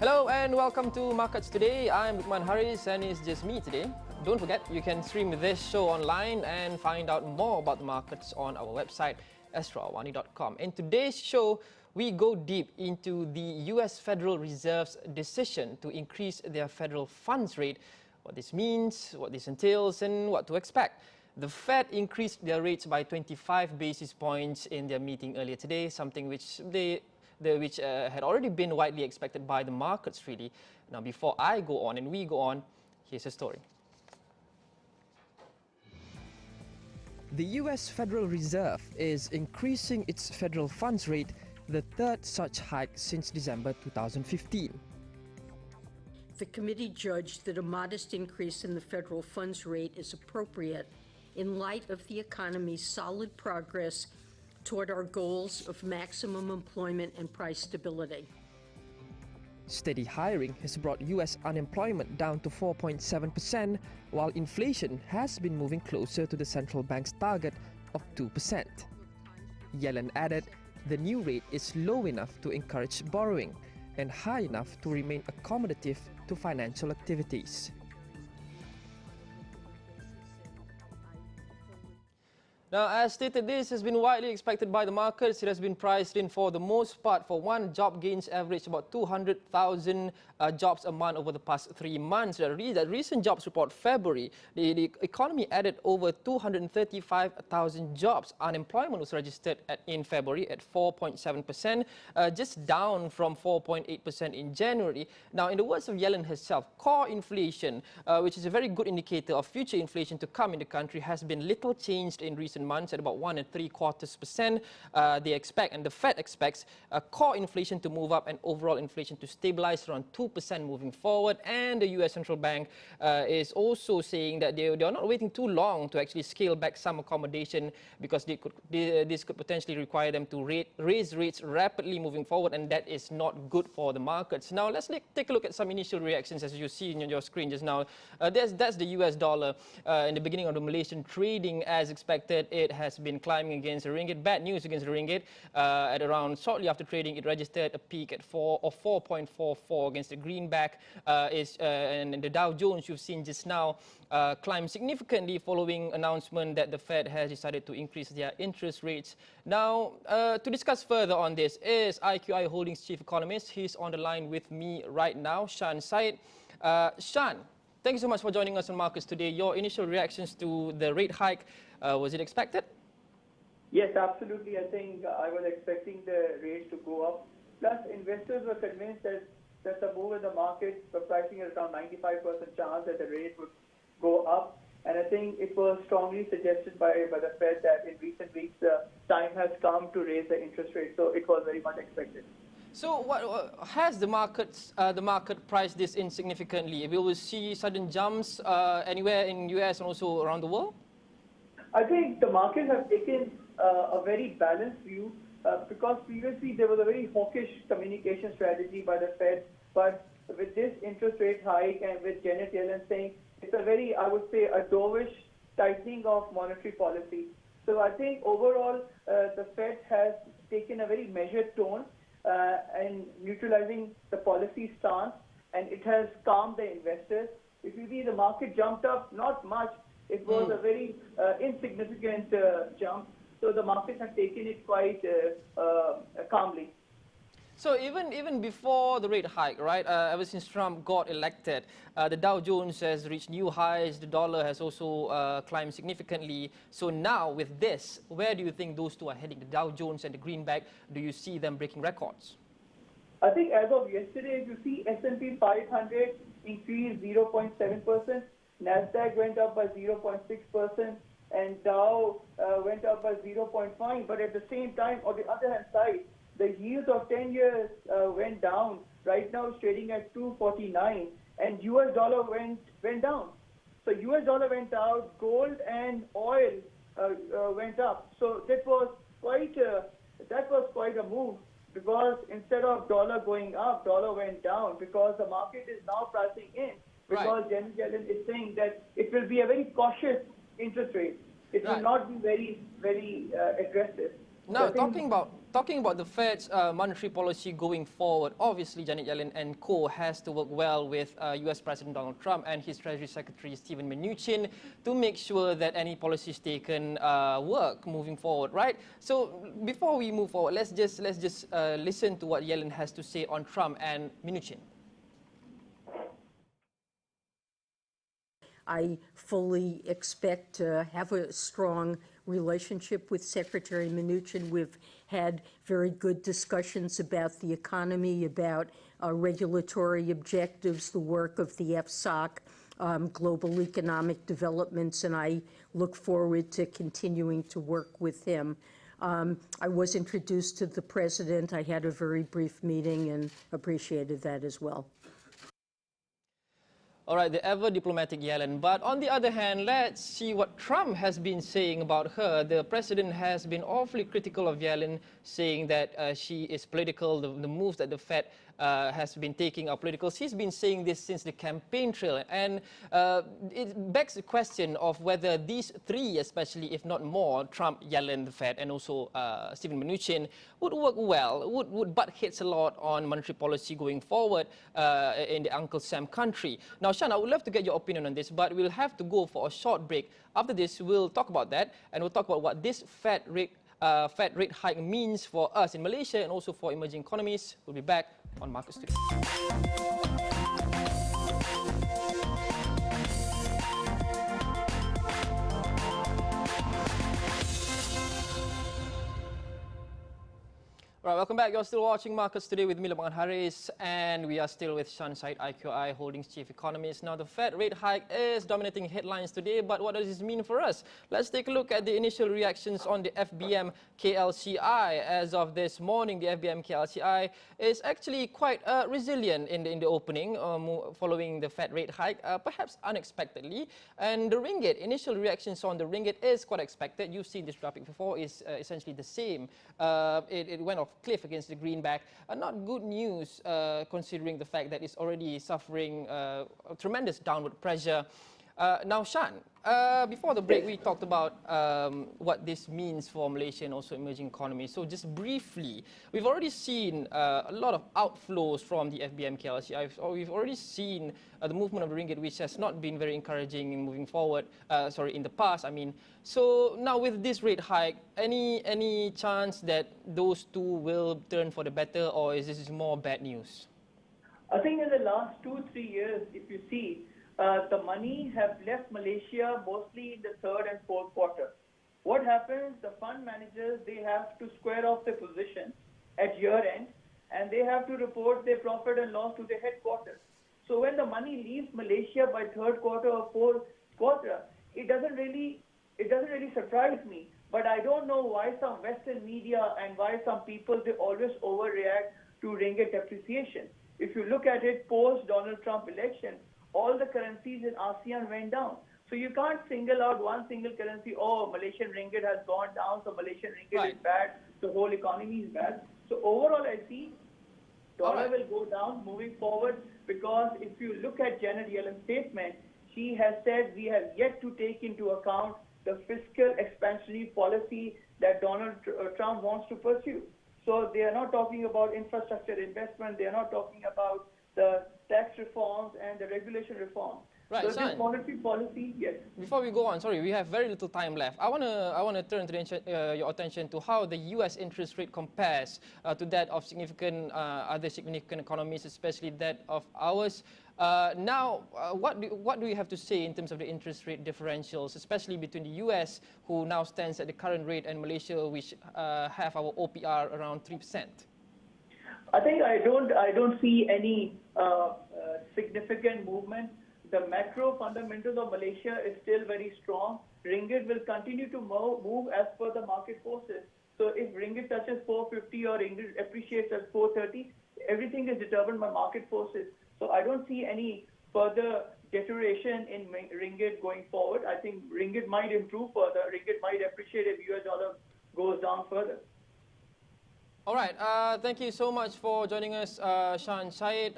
Hello and welcome to Markets Today. I'm Lukman Haris and it's just me today. Don't forget, you can stream this show online and find out more about the markets on our website, astroawani.com. In today's show, we go deep into the US Federal Reserve's decision to increase their federal funds rate, what this means, what this entails, and what to expect. The Fed increased their rates by 25 basis points in their meeting earlier today, something which had already been widely expected by the markets, really. Now, before I go on and we go on, here's a story. The US Federal Reserve is increasing its federal funds rate, the third such hike since December 2015. The committee judged that a modest increase in the federal funds rate is appropriate in light of the economy's solid progress toward our goals of maximum employment and price stability. Steady hiring has brought US unemployment down to 4.7%, while inflation has been moving closer to the central bank's target of 2%. Yellen added, the new rate is low enough to encourage borrowing and high enough to remain accommodative to financial activities. Now, as stated, this has been widely expected by the markets. It has been priced in for the most part. For one, job gains averaged about 200,000 jobs a month over the past 3 months. That recent jobs report, February, the economy added over 235,000 jobs. Unemployment was registered in February at 4.7%, just down from 4.8% in January. Now, in the words of Yellen herself, core inflation, which is a very good indicator of future inflation to come in the country, has been little changed in recent months at about 1.75%. They expect, and the Fed expects, core inflation to move up and overall inflation to stabilize around 2% moving forward. And the US Central Bank is also saying that they are not waiting too long to actually scale back some accommodation, because this could potentially require them to raise rates rapidly moving forward, and that is not good for the markets. Now, let's take a look at some initial reactions as you see on your screen just now. That's the US dollar in the beginning of the Malaysian trading. As expected, it has been climbing against the ringgit. Bad news against the ringgit. At around shortly after trading, it registered a peak at 4.44 against the greenback. And the Dow Jones you've seen just now climbed significantly following announcement that the Fed has decided to increase their interest rates. Now, to discuss further on this is IQI Holdings chief economist. He's on the line with me right now, Shan Saeed. Shan, thank you so much for joining us on Markets Today. Your initial reactions to the rate hike, was it expected? Yes, absolutely. I think I was expecting the rates to go up. Plus, investors were convinced that the move in the market were pricing at around 95% chance that the rate would go up. And I think it was strongly suggested by the Fed that in recent weeks, the time has come to raise the interest rate. So it was very much expected. So, what has the market priced this in significantly? Will we see sudden jumps anywhere in US and also around the world? I think the markets have taken a very balanced view because previously there was a very hawkish communication strategy by the Fed, but with this interest rate hike and with Janet Yellen saying it's a very, I would say, a dovish tightening of monetary policy. So I think overall the Fed has taken a very measured tone and neutralizing the policy stance, and it has calmed the investors. If you see, the market jumped up not much. It was a very insignificant jump, so the markets have taken it quite calmly. So even before the rate hike, right, ever since Trump got elected, the Dow Jones has reached new highs, the dollar has also climbed significantly. So now with this, where do you think those two are heading, the Dow Jones and the greenback? Do you see them breaking records? I think as of yesterday, you see S&P 500 increased 0.7%. Nasdaq went up by 0.6%, and Dow went up by 0.5%. But at the same time, on the other hand side, the yield of 10 years went down. Right now, it's trading at 249, and US dollar went down. So US dollar went out, gold and oil went up. So that was quite a move, because instead of dollar going up, dollar went down, because the market is now pricing in. Because Janet Yellen is saying that it will be a very cautious interest rate. It will not be very, very aggressive. Now, I think talking about the Fed's monetary policy going forward, obviously Janet Yellen and co has to work well with U.S. President Donald Trump and his Treasury Secretary Steven Mnuchin to make sure that any policies taken work moving forward, right? So before we move forward, let's just listen to what Yellen has to say on Trump and Mnuchin. I fully expect to have a strong relationship with Secretary Mnuchin. We've had very good discussions about the economy, about regulatory objectives, the work of the FSOC, global economic developments, and I look forward to continuing to work with him. I was introduced to the president. I had a very brief meeting and appreciated that as well. All right, the ever diplomatic Yellen. But on the other hand, let's see what Trump has been saying about her. The president has been awfully critical of Yellen, saying that she is political. The moves that the Fed has been taking are political. He's been saying this since the campaign trail. And it begs the question of whether these three, especially if not more, Trump, Yellen, the Fed, and also Steven Mnuchin, would work well, would butt heads a lot on monetary policy going forward in the Uncle Sam country. Now, Shan, I would love to get your opinion on this, but we'll have to go for a short break. After this, we'll talk about that, and we'll talk about what this Fed rate hike means for us in Malaysia and also for emerging economies. We'll be back on Market Studio. Right, welcome back. You're still watching Markets Today with me, Lebangan Haris, and we are still with Shan Saeed, IQI Holdings Chief Economist. Now, the Fed rate hike is dominating headlines today, but what does this mean for us? Let's take a look at the initial reactions on the FBM KLCI. As of this morning, the FBM KLCI is actually quite resilient in the opening, following the Fed rate hike, perhaps unexpectedly. And the ringgit, initial reactions on the ringgit is quite expected. You've seen this graphic before, is essentially the same. It went off cliff against the greenback. Not good news considering the fact that it's already suffering tremendous downward pressure. Now, Shan, before the break, we talked about what this means for Malaysia and also emerging economies. So just briefly, we've already seen a lot of outflows from the FBM KLCI. We've already seen the movement of the ringgit, which has not been very encouraging in moving forward, in the past, I mean. So now with this rate hike, any chance that those two will turn for the better, or is this more bad news? I think in the last 2-3 years, if you see, the money have left Malaysia mostly in the third and fourth quarter. What happens, the fund managers, they have to square off their position at year end, and they have to report their profit and loss to their headquarters. So when the money leaves Malaysia by third quarter or fourth quarter, it doesn't really surprise me. But I don't know why some Western media and why some people, they always overreact to ringgit depreciation. If you look at it post Donald Trump election, all the currencies in ASEAN went down. So you can't single out one single currency, oh, Malaysian ringgit has gone down, so Malaysian ringgit is bad, the whole economy is bad. So overall, I see dollar will go down moving forward, because if you look at Janet Yellen's statement, she has said we have yet to take into account the fiscal expansionary policy that Donald Trump wants to pursue. So they are not talking about infrastructure investment, they are not talking about the tax reforms and the regulation reforms. Right, so Shan, this monetary policy, yes. Before we go on, sorry, we have very little time left. I want to turn to your attention to how the U.S. interest rate compares to that of other significant economies, especially that of ours. Now, what do you have to say in terms of the interest rate differentials, especially between the U.S., who now stands at the current rate, and Malaysia, which have our OPR around 3%? I think I don't see any significant movement. The macro fundamentals of Malaysia is still very strong. Ringgit will continue to move as per the market forces. So if ringgit touches 450 or ringgit appreciates at 430, everything is determined by market forces. So I don't see any further deterioration in ringgit going forward. I think ringgit might improve further. Ringgit might appreciate if US dollar goes down further. All right. Thank you so much for joining us, Shan Saeed.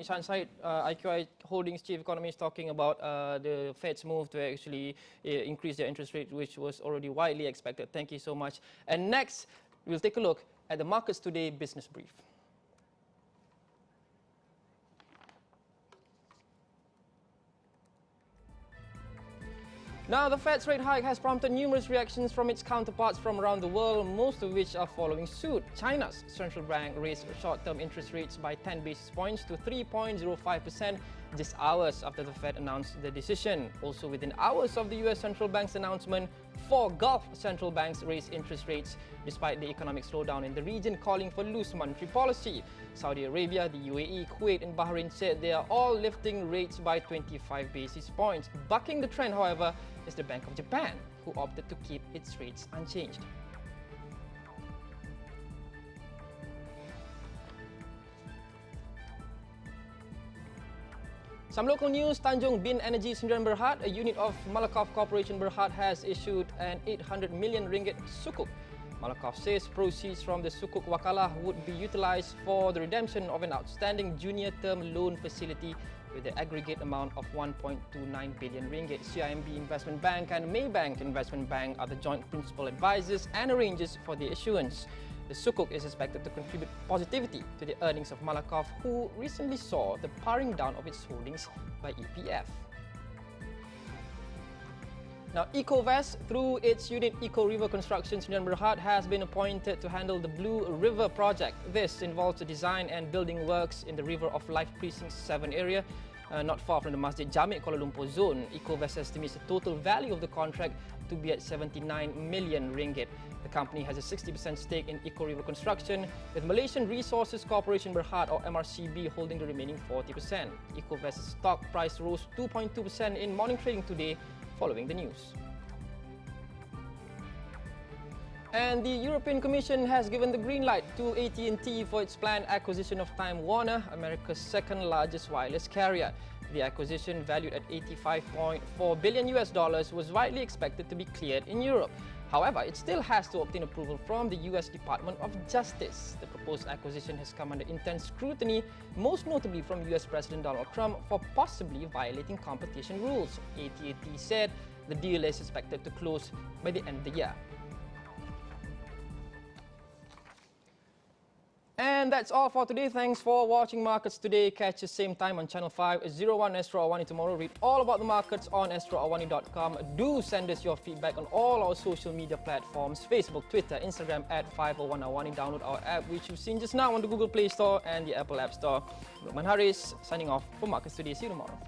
Shan Saeed, IQI Holdings Chief Economist, talking about the Fed's move to actually increase their interest rate, which was already widely expected. Thank you so much. And next, we'll take a look at the Markets Today Business Brief. Now, the Fed's rate hike has prompted numerous reactions from its counterparts from around the world, most of which are following suit. China's central bank raised short-term interest rates by 10 basis points to 3.05% just hours after the Fed announced the decision. Also within hours of the US central bank's announcement, 4 Gulf central banks raised interest rates despite the economic slowdown in the region, calling for loose monetary policy. Saudi Arabia, the UAE, Kuwait and Bahrain said they are all lifting rates by 25 basis points. Bucking the trend, however, is the Bank of Japan, who opted to keep its rates unchanged. Some local news. Tanjung Bin Energy Sdn Berhad, a unit of Malakoff Corporation Berhad, has issued an 800 million ringgit sukuk. Malakoff says proceeds from the sukuk wakalah would be utilized for the redemption of an outstanding junior term loan facility with the aggregate amount of 1.29 billion ringgit. CIMB Investment Bank and Maybank Investment Bank are the joint principal advisors and arrangers for the issuance. The sukuk is expected to contribute positivity to the earnings of Malakoff, who recently saw the paring down of its holdings by EPF. Now, EcoVest, through its unit Eco River Construction Sdn Berhad, has been appointed to handle the Blue River project. This involves the design and building works in the River of Life Precinct 7 area, not far from the Masjid Jamek Kuala Lumpur zone. EcoVest estimates the total value of the contract to be at 79 million ringgit. The company has a 60% stake in Eco River Construction, with Malaysian Resources Corporation Berhad, or MRCB, holding the remaining 40%. EcoVest's stock price rose 2.2% in morning trading today, following the news. And the European Commission has given the green light to AT&T for its planned acquisition of Time Warner, America's second largest wireless carrier. The acquisition, valued at $85.4 billion, was widely expected to be cleared in Europe. However, it still has to obtain approval from the US Department of Justice. The proposed acquisition has come under intense scrutiny, most notably from US President Donald Trump, for possibly violating competition rules. AT&T said the deal is expected to close by the end of the year. And that's all for today. Thanks for watching Markets Today. Catch us same time on Channel 501 Astro Awani tomorrow. Read all about the markets on astroawani.com. Do send us your feedback on all our social media platforms: Facebook, Twitter, Instagram at 501 Awani. Download our app, which you've seen just now on the Google Play Store and the Apple App Store. Lukman Haris signing off for Markets Today. See you tomorrow.